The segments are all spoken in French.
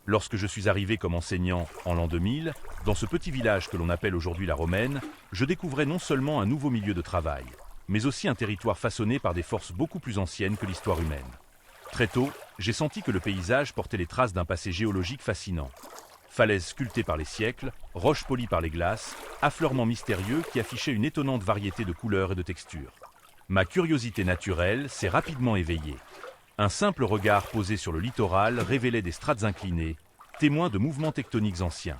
Lorsque je suis arrivé comme enseignant en l'an 2000, dans ce petit village que l'on appelle aujourd'hui la Romaine, je découvrais non seulement un nouveau milieu de travail, mais aussi un territoire façonné par des forces beaucoup plus anciennes que l'histoire humaine. Très tôt, j'ai senti que le paysage portait les traces d'un passé géologique fascinant. Falaises sculptées par les siècles, roches polies par les glaces, affleurements mystérieux qui affichaient une étonnante variété de couleurs et de textures. Ma curiosité naturelle s'est rapidement éveillée. Un simple regard posé sur le littoral révélait des strates inclinées, témoins de mouvements tectoniques anciens.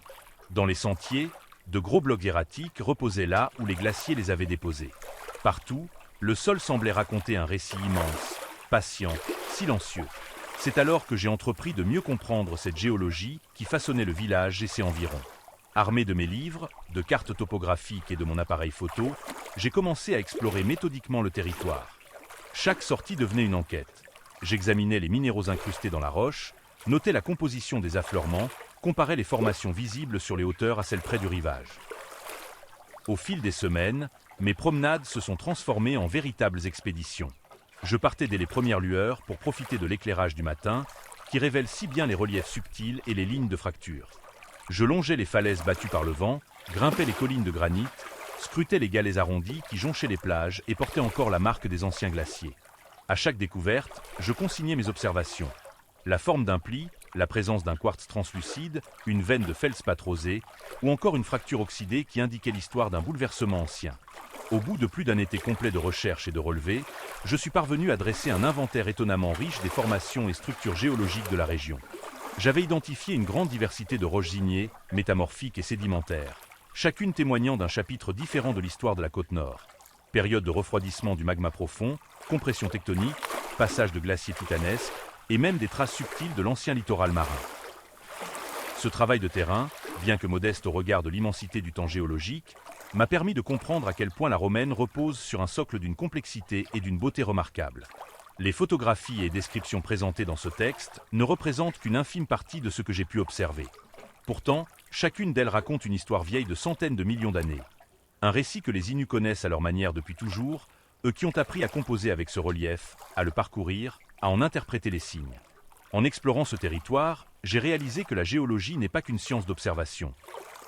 Dans les sentiers, de gros blocs erratiques reposaient là où les glaciers les avaient déposés. Partout, le sol semblait raconter un récit immense, patient, silencieux. C'est alors que j'ai entrepris de mieux comprendre cette géologie qui façonnait le village et ses environs. Armé de mes livres, de cartes topographiques et de mon appareil photo, j'ai commencé à explorer méthodiquement le territoire. Chaque sortie devenait une enquête. J'examinais les minéraux incrustés dans la roche, notais la composition des affleurements, comparais les formations visibles sur les hauteurs à celles près du rivage. Au fil des semaines, mes promenades se sont transformées en véritables expéditions. Je partais dès les premières lueurs pour profiter de l'éclairage du matin, qui révèle si bien les reliefs subtils et les lignes de fracture. Je longeais les falaises battues par le vent, grimpais les collines de granit, scrutais les galets arrondis qui jonchaient les plages et portaient encore la marque des anciens glaciers. À chaque découverte, je consignais mes observations. La forme d'un pli, la présence d'un quartz translucide, une veine de feldspath rosé, ou encore une fracture oxydée qui indiquait l'histoire d'un bouleversement ancien. Au bout de plus d'un été complet de recherche et de relevés, je suis parvenu à dresser un inventaire étonnamment riche des formations et structures géologiques de la région. J'avais identifié une grande diversité de roches ignées, métamorphiques et sédimentaires, chacune témoignant d'un chapitre différent de l'histoire de la côte nord. Période de refroidissement du magma profond, compression tectonique, passage de glaciers titanesques, et même des traces subtiles de l'ancien littoral marin. Ce travail de terrain, bien que modeste au regard de l'immensité du temps géologique, m'a permis de comprendre à quel point la Romaine repose sur un socle d'une complexité et d'une beauté remarquables. Les photographies et descriptions présentées dans ce texte ne représentent qu'une infime partie de ce que j'ai pu observer. Pourtant, chacune d'elles raconte une histoire vieille de centaines de millions d'années. Un récit que les Innus connaissent à leur manière depuis toujours, eux qui ont appris à composer avec ce relief, à le parcourir, à en interpréter les signes. En explorant ce territoire, j'ai réalisé que la géologie n'est pas qu'une science d'observation.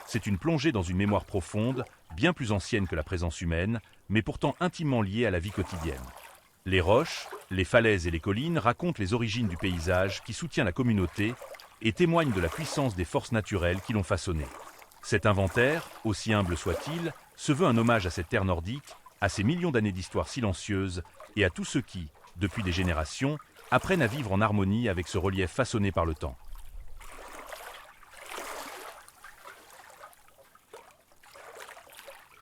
C'est une plongée dans une mémoire profonde, bien plus ancienne que la présence humaine, mais pourtant intimement liée à la vie quotidienne. Les roches, les falaises et les collines racontent les origines du paysage qui soutient la communauté et témoignent de la puissance des forces naturelles qui l'ont façonné. Cet inventaire, aussi humble soit-il, se veut un hommage à cette terre nordique, à ces millions d'années d'histoire silencieuse et à tous ceux qui, depuis des générations, apprennent à vivre en harmonie avec ce relief façonné par le temps.